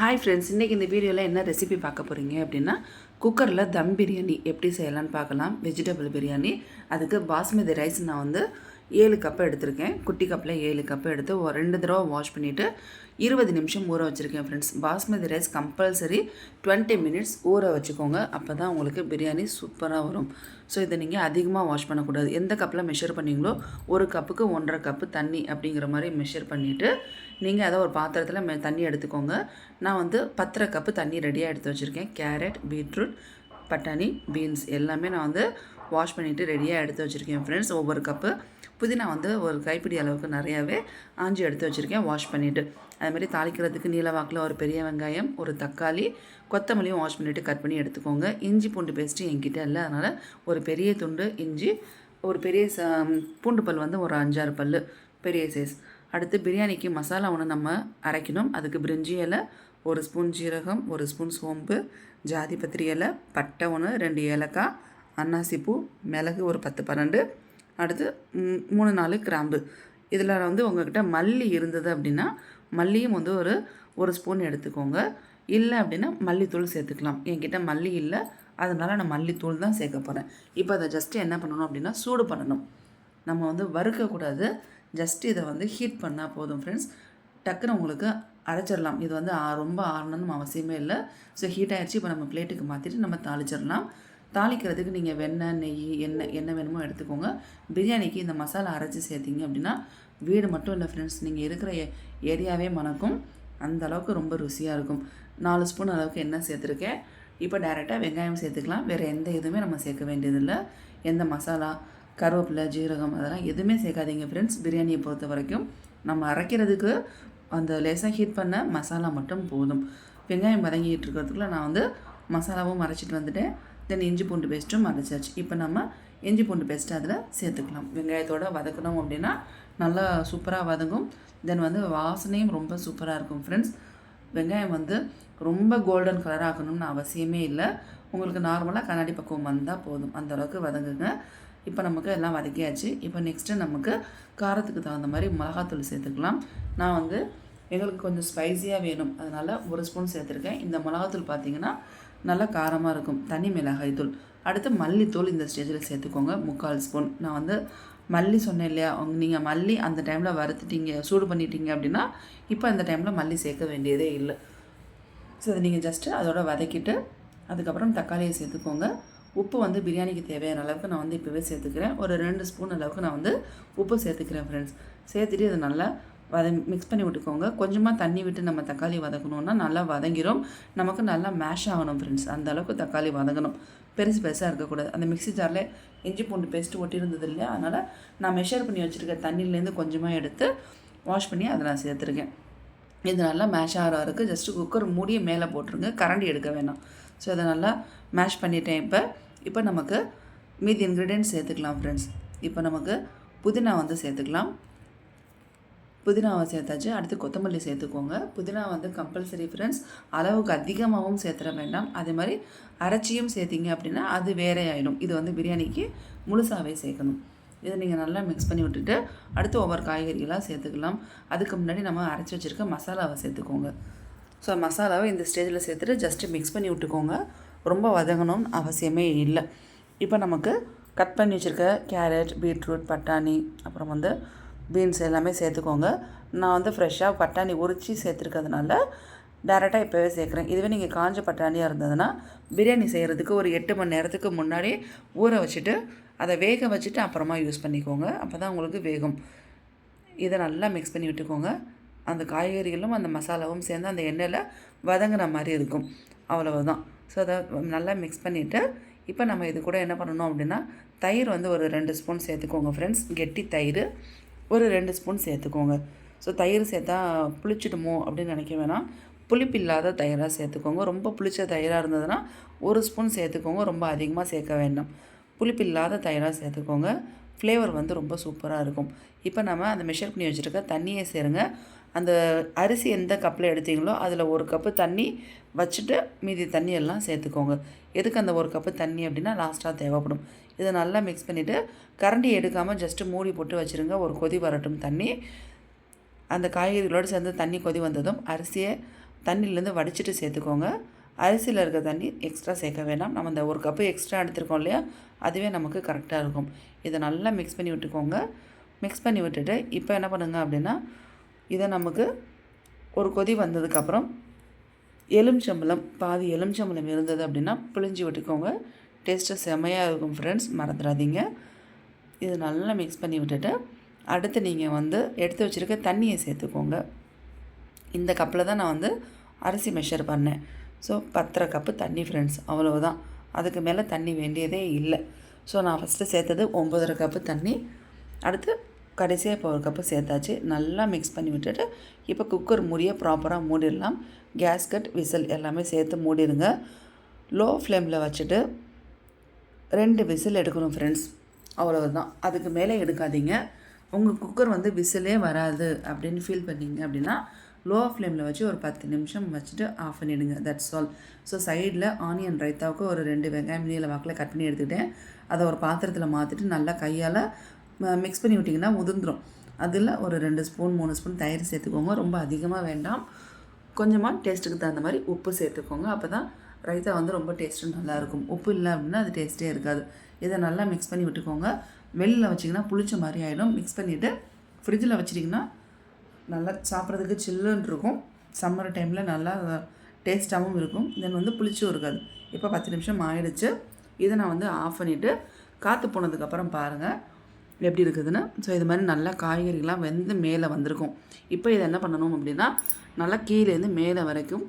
Hi friends, இன்றைக்கி இந்த வீடியோவில் என்ன ரெசிபி பார்க்க போகிறீங்க அப்படின்னா, குக்கரில் தம் பிரியாணி எப்படி செய்யலான்னு பார்க்கலாம். வெஜிடபிள் பிரியாணி. அதுக்கு பாஸ்மதி ரைஸ் நான் வந்து 7 கப்பு எடுத்திருக்கேன். குட்டி கப்பில் 7 கப்பு எடுத்து 2 தடவை வாஷ் பண்ணிவிட்டு 20 நிமிஷம் ஊற வச்சுருக்கேன் friends. Basmati rice compulsory 20 minutes ஊற வச்சுக்கோங்க. அப்போ தான் உங்களுக்கு பிரியாணி சூப்பராக வரும். ஸோ இதை நீங்கள் அதிகமாக வாஷ் பண்ணக்கூடாது. எந்த கப்பில் மெஷர் பண்ணிங்களோ 1 கப்புக்கு 1.5 கப்பு தண்ணி அப்படிங்கிற மாதிரி மெஷர் பண்ணிவிட்டு நீங்கள் அதை ஒரு பாத்திரத்தில் தண்ணி எடுத்துக்கோங்க. நான் வந்து 10.5 கப்பு தண்ணி ரெடியாக எடுத்து வச்சுருக்கேன். கேரட், பீட்ரூட், பட்டாணி, பீன்ஸ் எல்லாமே நான் வந்து வாஷ் பண்ணிவிட்டு ரெடியாக எடுத்து வச்சுருக்கேன் ஃப்ரெண்ட்ஸ். ஒவ்வொரு கப்பு புதினா வந்து ஒரு கைப்பிடி அளவுக்கு நிறையாவே ஆஞ்சி எடுத்து வச்சுருக்கேன் வாஷ் பண்ணிவிட்டு. அதுமாதிரி தாளிக்கிறதுக்கு நீல வாக்கில் ஒரு பெரிய வெங்காயம், ஒரு தக்காளி, கொத்தமல்லியும் வாஷ் பண்ணிவிட்டு கட் பண்ணி எடுத்துக்கோங்க. இஞ்சி பூண்டு பேஸ்ட்டு என்கிட்ட இல்லை, அதனால் ஒரு பெரிய துண்டு இஞ்சி, ஒரு பெரிய பூண்டு பல் வந்து ஒரு 5-6 பல் பெரிய சைஸ். அடுத்து பிரியாணிக்கு மசாலா ஒன்று நம்ம அரைக்கணும். அதுக்கு பிரிஞ்சி இலை, 1 ஸ்பூன் ஜீரகம், 1 ஸ்பூன் சோம்பு, ஜாதி பத்திரி இலை, பட்டை 1, 2 ஏலக்காய், அன்னாசிப்பூ, மிளகு ஒரு 10-12, அடுத்து 3-4 கிராம்பு. இதில் வந்து உங்கள்கிட்ட மல்லி இருந்தது அப்படின்னா மல்லியும் வந்து ஒரு ஸ்பூன் எடுத்துக்கோங்க. இல்லை அப்படின்னா மல்லித்தூள் சேர்த்துக்கலாம். என்கிட்ட மல்லி இல்லை, அதனால் நான் மல்லித்தூள் தான் சேர்க்க போகிறேன். இப்போ அதை ஜஸ்ட்டு என்ன பண்ணணும் அப்படின்னா சூடு பண்ணணும். நம்ம வந்து வறுக்கக்கூடாது. ஜஸ்ட் இதை வந்து ஹீட் பண்ணால் போதும் ஃப்ரெண்ட்ஸ். டக்குன்னு உங்களுக்கு அரைச்சிடலாம். இது வந்து ரொம்ப ஆறணும்னு அவசியமே இல்லை. ஸோ ஹீட் ஆகிடுச்சு. இப்போ நம்ம பிளேட்டுக்கு மாற்றிட்டு நம்ம தாளிச்சிடலாம். தாளிக்கிறதுக்கு நீங்கள் வெண்ணெய், நெய், என்ன வேணுமோ எடுத்துக்கோங்க. பிரியாணிக்கு இந்த மசாலா அரைச்சி சேர்த்திங்க அப்படின்னா வீடு மட்டும் இல்லை ஃப்ரெண்ட்ஸ், நீங்கள் இருக்கிற ஏரியாவே மணக்கும். அந்த அளவுக்கு ரொம்ப ருசியாக இருக்கும். 4 ஸ்பூன் அளவுக்கு எண்ணெய் சேர்த்துருக்கேன். இப்போ டைரெக்டாக வெங்காயம் சேர்த்துக்கலாம். வேறு எந்த இதுவுமே நம்ம சேர்க்க வேண்டியதில்லை. எந்த மசாலா, கருவேப்பிலை, ஜீரகம் அதெல்லாம் எதுவுமே சேர்க்காதீங்க ஃப்ரெண்ட்ஸ். பிரியாணியை பொறுத்த வரைக்கும் நம்ம அரைக்கிறதுக்கு அந்த லேசாக ஹீட் பண்ண மசாலா மட்டும் போதும். வெங்காயம் வதங்கிட்டு இருக்கிறதுக்குள்ள நான் வந்து மசாலாவும் அரைச்சிட்டு வந்துட்டேன். தென் இஞ்சி பூண்டு பேஸ்ட்டும் அரைச்சாச்சு. இப்போ நம்ம இஞ்சி பூண்டு பேஸ்ட்டு அதில் சேர்த்துக்கலாம். வெங்காயத்தோடு வதக்கணும் அப்படின்னா நல்லா சூப்பராக வதங்கும். தென் வந்து வாசனையும் ரொம்ப சூப்பராக இருக்கும் ஃப்ரெண்ட்ஸ். வெங்காயம் வந்து ரொம்ப கோல்டன் கலர் ஆகணும்னு அவசியமே இல்லை. உங்களுக்கு நார்மலாக கண்ணாடி பக்குவம் வந்தால் போதும். அந்தளவுக்கு வதங்குங்க. இப்போ நமக்கு எல்லாம் வதக்கியாச்சு. இப்போ நெக்ஸ்ட்டு நமக்கு காரத்துக்கு தகுந்த மாதிரி மிளகாத்தூள் சேர்த்துக்கலாம். நான் வந்து எங்களுக்கு கொஞ்சம் ஸ்பைஸியாக வேணும், அதனால் 1 ஸ்பூன் சேர்த்துருக்கேன். இந்த மிளகாத்தூள் பார்த்திங்கன்னா நல்லா காரமாக இருக்கும். தனி மிளகாய் தூள். அடுத்து மல்லித்தூள் இந்த ஸ்டேஜில் சேர்த்துக்கோங்க. 3/4 ஸ்பூன். நான் வந்து மல்லி சொன்னேன் இல்லையா, நீங்கள் மல்லி அந்த டைமில் வறுத்துட்டீங்க, சூடு பண்ணிட்டீங்க அப்படின்னா இப்போ அந்த டைமில் மல்லி சேர்க்க வேண்டியதே இல்லை. ஸோ அதை நீங்கள் ஜஸ்ட்டு அதோட வதக்கிட்டு அதுக்கப்புறம் தக்காளியை சேர்த்துக்கோங்க. உப்பு வந்து பிரியாணிக்கு தேவையான அளவுக்கு நான் வந்து இப்போவே சேர்த்துக்கிறேன். ஒரு 2 ஸ்பூன் அளவுக்கு நான் வந்து உப்பு சேர்த்துக்கிறேன் ஃப்ரெண்ட்ஸ். சேர்த்துட்டு இதை நல்லா மிக்ஸ் பண்ணி விட்டுக்கோங்க. கொஞ்சமாக தண்ணி விட்டு நம்ம தக்காளி வதக்கணுன்னா நல்லா வதங்கிடும். நமக்கு நல்லா மேஷ் ஆகணும் ஃப்ரெண்ட்ஸ். அந்த அளவுக்கு தக்காளி வதங்கணும். பெருசாக இருக்கக்கூடாது. அந்த மிக்ஸி ஜாரில் இஞ்சி பூண்டு பேஸ்ட்டு ஒட்டியிருந்தது இல்லையா, அதனால் நான் மெஷர் பண்ணி வச்சுருக்க தண்ணியிலேருந்து கொஞ்சமாக எடுத்து வாஷ் பண்ணி அதை நான் சேர்த்துருக்கேன். இது நல்லா மேஷ் ஆகிற வரைக்கும் ஜஸ்ட்டு குக்கர் மூடியை மேலே போட்டுருங்க. கரண்டி எடுக்க வேணாம். ஸோ அதை நல்லா மேஷ் பண்ணிட்டேன். இப்போ நமக்கு மீதி இன்க்ரீடியன்ட்ஸ் சேர்த்துக்கலாம் ஃப்ரெண்ட்ஸ். இப்போ நமக்கு புதினா வந்து சேர்த்துக்கலாம். புதினாவை சேர்த்தாச்சு. அடுத்து கொத்தமல்லி சேர்த்துக்கோங்க. புதினா வந்து கம்பல்சரி ஃப்ரெண்ட்ஸ். அளவுக்கு அதிகமாகவும் சேர்த்துட வேண்டாம். அதே மாதிரி அரைச்சியும் சேர்த்திங்க அப்படின்னா அது வேறே ஆகிடும். இது வந்து பிரியாணிக்கு முழுசாகவே சேர்க்கணும். இதை நீங்கள் நல்லா மிக்ஸ் பண்ணி விட்டுட்டு அடுத்து ஒவ்வொரு காய்கறிகளாக சேர்த்துக்கலாம். அதுக்கு முன்னாடி நம்ம அரைச்சி வச்சுருக்க மசாலாவை சேர்த்துக்கோங்க. ஸோ மசாலாவை இந்த ஸ்டேஜில் சேர்த்துட்டு ஜஸ்ட்டு மிக்ஸ் பண்ணி விட்டுக்கோங்க. ரொம்ப வதங்கணும்னு அவசியமே இல்லை. இப்போ நமக்கு கட் பண்ணி வச்சுருக்க கேரட், பீட்ரூட், பட்டாணி, அப்புறம் வந்து பீன்ஸ் எல்லாமே சேர்த்துக்கோங்க. நான் வந்து ஃப்ரெஷ்ஷாக பட்டாணி உரித்து சேர்த்துருக்கிறதுனால டேரெக்டாக இப்போவே சேர்க்குறேன். இதுவே நீங்கள் காஞ்ச பட்டாணியாக இருந்ததுன்னா பிரியாணி செய்கிறதுக்கு ஒரு 8 மணி நேரத்துக்கு முன்னாடி ஊற வச்சுட்டு அதை வேக வச்சுட்டு அப்புறமா யூஸ் பண்ணிக்கோங்க. அப்போ தான் உங்களுக்கு வேகும். இதை நல்லா மிக்ஸ் பண்ணி விட்டுக்கோங்க. அந்த காய்கறிகளும் அந்த மசாலாவும் சேர்ந்து அந்த எண்ணெயில் வதங்குற மாதிரி இருக்கும். அவ்வளவுதான். ஸோ அதை நல்லா மிக்ஸ் பண்ணிவிட்டு இப்போ நம்ம இது கூட என்ன பண்ணணும் அப்படின்னா தயிர் வந்து ஒரு 2 ஸ்பூன் சேர்த்துக்கோங்க ஃப்ரெண்ட்ஸ். கெட்டி தயிர் ஒரு 2 ஸ்பூன் சேர்த்துக்கோங்க. ஸோ தயிர் சேர்த்தா புளிச்சிடுமோ அப்படின்னு நினைக்க வேணாம். புளிப்பு இல்லாத தயிராக சேர்த்துக்கோங்க. ரொம்ப புளிச்ச தயிராக இருந்ததுன்னா 1 ஸ்பூன் சேர்த்துக்கோங்க. ரொம்ப அதிகமாக சேர்க்க வேண்டாம். புளிப்பு இல்லாத தயிராக சேர்த்துக்கோங்க. ஃப்ளேவர் வந்து ரொம்ப சூப்பராக இருக்கும். இப்போ நம்ம அந்த மெஷர் பண்ணி வச்சுருக்க தண்ணியை சேருங்க. அந்த அரிசி எந்த கப்பில் எடுத்தீங்களோ அதில் 1 கப்பு தண்ணி வச்சுட்டு மீதி தண்ணி எல்லாம் சேர்த்துக்கோங்க. எதுக்கு அந்த 1 கப்பு தண்ணி அப்படின்னா லாஸ்ட்டாக தேவைப்படும். இதை நல்லா மிக்ஸ் பண்ணிவிட்டு கரண்டி எடுக்காமல் ஜஸ்ட்டு மூடி போட்டு வச்சுருங்க. ஒரு கொதி வரட்டும் தண்ணி. அந்த காய்கறிகளோடு சேர்ந்து தண்ணி கொதி வந்ததும் அரிசியை தண்ணியிலேருந்து வடிச்சிட்டு சேர்த்துக்கோங்க. அரிசியில் இருக்க தண்ணி எக்ஸ்ட்ரா சேர்க்க வேண்டாம். நம்ம இந்த 1 கப்பு எக்ஸ்ட்ரா எடுத்துருக்கோம் இல்லையா, அதுவே நமக்கு கரெக்டாக இருக்கும். இதை நல்லா மிக்ஸ் பண்ணி விட்டுக்கோங்க. மிக்ஸ் பண்ணி விட்டுட்டு இப்போ என்ன பண்ணுங்க அப்படின்னா, இதை நமக்கு ஒரு கொதி வந்ததுக்கப்புறம் எலுமிச்சம்பழம், பாதி எலுமிச்சம்பழம் இருந்தது அப்படின்னா பிழிஞ்சு விட்டுக்கோங்க. டேஸ்ட்டு செம்மையாக இருக்கும் ஃப்ரெண்ட்ஸ், மறந்துடாதீங்க. இது நல்லா மிக்ஸ் பண்ணி விட்டுட்டு அடுத்து நீங்கள் வந்து எடுத்து வச்சுருக்க தண்ணியை சேர்த்துக்கோங்க. இந்த கப்பில் தான் நான் வந்து அரிசி மெஷர் பண்ணேன். ஸோ 10.5 கப்பு தண்ணி ஃப்ரெண்ட்ஸ், அவ்வளவுதான். அதுக்கு மேலே தண்ணி வேண்டியதே இல்லை. ஸோ நான் ஃபஸ்ட்டு சேர்த்தது 9.5 கப்பு தண்ணி. அடுத்து கடைசியாக இப்போ 1 கப்பு சேர்த்தாச்சு. நல்லா மிக்ஸ் பண்ணி விட்டுட்டு இப்போ குக்கர் மூடியை ப்ராப்பராக மூடிடலாம். கேஸ்கட், விசில் எல்லாமே சேர்த்து மூடிடுங்க. லோ ஃப்ளேமில் வச்சுட்டு 2 விசில் எடுக்கணும் ஃப்ரெண்ட்ஸ், அவ்வளவுதான். அதுக்கு மேலே எடுக்காதீங்க. உங்கள் குக்கர் வந்து விசிலே வராது அப்படின்னு ஃபீல் பண்ணிங்க அப்படின்னா லோ ஃப்ளேமில் வச்சு ஒரு 10 நிமிஷம் வச்சுட்டு ஆஃப் பண்ணிவிடுங்க. That's all. ஸோ சைடில் ஆனியன் ரைத்தாவுக்கு ஒரு 2 வெங்காயம் நீல வாக்கில் கட் பண்ணி எடுத்துக்கிட்டேன். அதை ஒரு பாத்திரத்தில் மாற்றிட்டு நல்லா கையால் மிக்ஸ் பண்ணி விட்டிங்கன்னா உதிர்ந்துடும். அதில் ஒரு 2 ஸ்பூன் 3 ஸ்பூன் தயிர் சேர்த்துக்கோங்க. ரொம்ப அதிகமாக வேண்டாம். கொஞ்சமாக டேஸ்ட்டுக்கு தகுந்த மாதிரி உப்பு சேர்த்துக்கோங்க. அப்போ தான் ரைத்தா வந்து ரொம்ப டேஸ்ட்டு நல்லாயிருக்கும். உப்பு இல்லை அப்படின்னா அது டேஸ்ட்டே இருக்காது. இதை நல்லா மிக்ஸ் பண்ணி விட்டுக்கோங்க. வெளியில் வச்சிங்கன்னா புளிச்ச மாதிரி ஆகிடும். மிக்ஸ் பண்ணிவிட்டு ஃப்ரிட்ஜில் வச்சிட்டிங்கன்னா நல்லா சாப்பிட்றதுக்கு சில்லுன்னு இருக்கும். சம்மர் டைமில் நல்லா டேஸ்ட்டாகவும் இருக்கும். தென் வந்து புளிச்சும் இருக்காது. இப்போ 10 நிமிஷம் ஆகிடுச்சு. இதை நான் வந்து ஆஃப் பண்ணிவிட்டு காற்று போனதுக்கப்புறம் பாருங்கள் எப்படி இருக்குதுன்னு. ஸோ இது மாதிரி நல்லா காய்கறிலாம் வெந்து மேலே வந்திருக்கும். இப்போ இதை என்ன பண்ணணும் அப்படின்னா, நல்லா கீழேருந்து மேலே வரைக்கும்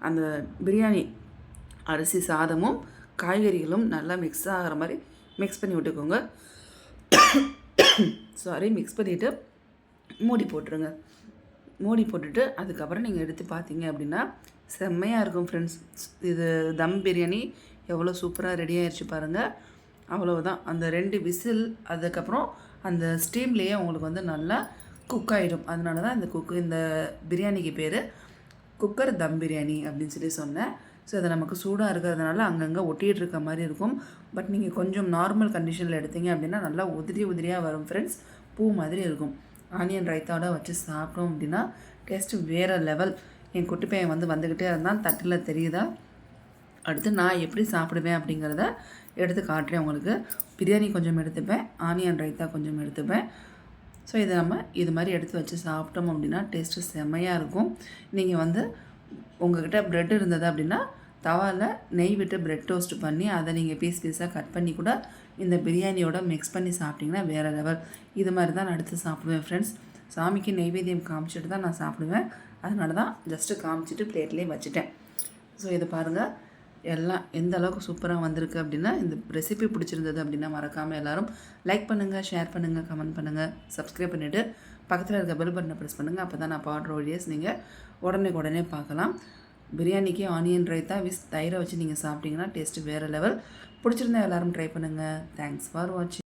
அந்த பிரியாணி அரிசி சாதமும் காய்கறிகளும் நல்லா மிக்ஸ் ஆகிற மாதிரி மிக்ஸ் பண்ணி விட்டுக்கோங்க. மிக்ஸ் பண்ணிவிட்டு மூடி போட்டுருங்க. மூடி போட்டுட்டு அதுக்கப்புறம் நீங்கள் எடுத்து பார்த்தீங்க அப்படின்னா செம்மையாக இருக்கும் ஃப்ரெண்ட்ஸ். இது தம் பிரியாணி எவ்வளோ சூப்பராக ரெடி ஆகிடுச்சு பாருங்கள். அவ்வளவுதான். அந்த 2 விசில் அதுக்கப்புறம் அந்த ஸ்டீம்லேயே உங்களுக்கு வந்து நல்லா குக் ஆகிடும். அதனால தான் இந்த பிரியாணிக்கு பேர் குக்கர் தம் பிரியாணி அப்படின்னு சொல்லி சொன்னேன். ஸோ அது நமக்கு சூடாக இருக்கிறதுனால அங்கங்கே ஒட்டிகிட்டு இருக்க மாதிரி இருக்கும். பட் நீங்கள் கொஞ்சம் நார்மல் கண்டிஷனில் எடுத்தீங்க அப்படின்னா நல்லா உதிரியாக வரும் ஃப்ரெண்ட்ஸ். பூ மாதிரி இருக்கும். ஆனியன் ரைத்தாவோட வச்சு சாப்பிட்டோம் அப்படின்னா டேஸ்ட்டு வேறு லெவல். என் குட்டி பையன் வந்துக்கிட்டே இருந்தால் தட்டில் தெரியுதா. அடுத்து நான் எப்படி சாப்பிடுவேன் அப்படிங்கிறத எடுத்து காட்டுறேன் உங்களுக்கு. பிரியாணி கொஞ்சம் எடுத்துப்பேன், ஆனியன் ரைத்தா கொஞ்சம் எடுத்துப்பேன். ஸோ இதை நம்ம இது மாதிரி எடுத்து வச்சு சாப்பிட்டோம் அப்படின்னா டேஸ்ட்டு செம்மையாக இருக்கும். நீங்கள் வந்து உங்கள்கிட்ட ப்ரெட் இருந்தது அப்படின்னா தவாவில் நெய் விட்டு ப்ரெட் டோஸ்ட் பண்ணி அதை நீங்கள் பீஸாக கட் பண்ணி கூட இந்த பிரியாணியோட மிக்ஸ் பண்ணி சாப்பிட்டிங்கன்னா வேறு லெவல். இது மாதிரி தான் நான் எடுத்து சாப்பிடுவேன் ஃப்ரெண்ட்ஸ். சாமிக்கு நெய்வேத்தியம் காமிச்சிட்டு தான் நான் சாப்பிடுவேன். அதனால தான் ஜஸ்ட்டு காமிச்சிட்டு பிளேட்லேயே வச்சுட்டேன். ஸோ இதை பாருங்கள், எல்லாம் எந்த அளவுக்கு சூப்பராக வந்திருக்கு அப்படின்னா. இந்த ரெசிபி பிடிச்சிருந்தது அப்படின்னா மறக்காமல் எல்லோரும் லைக் பண்ணுங்கள், ஷேர் பண்ணுங்கள், கமெண்ட் பண்ணுங்கள், சப்ஸ்கிரைப் பண்ணிவிட்டு பக்கத்தில் இருக்க பெல் பட்டனை ப்ரெஸ் பண்ணுங்கள். அப்போ தான் நான் பாடுற வீடியோஸ் நீங்கள் உடனே பார்க்கலாம். பிரியாணிக்கு ஆனியன் ரைத்தா வித் தயிரை வச்சு நீங்கள் சாப்பிட்டிங்கன்னா டேஸ்ட்டு வேறு லெவல். பிடிச்சிருந்தா எல்லோரும் ட்ரை பண்ணுங்கள். தேங்க்ஸ் ஃபார் வாட்சிங்.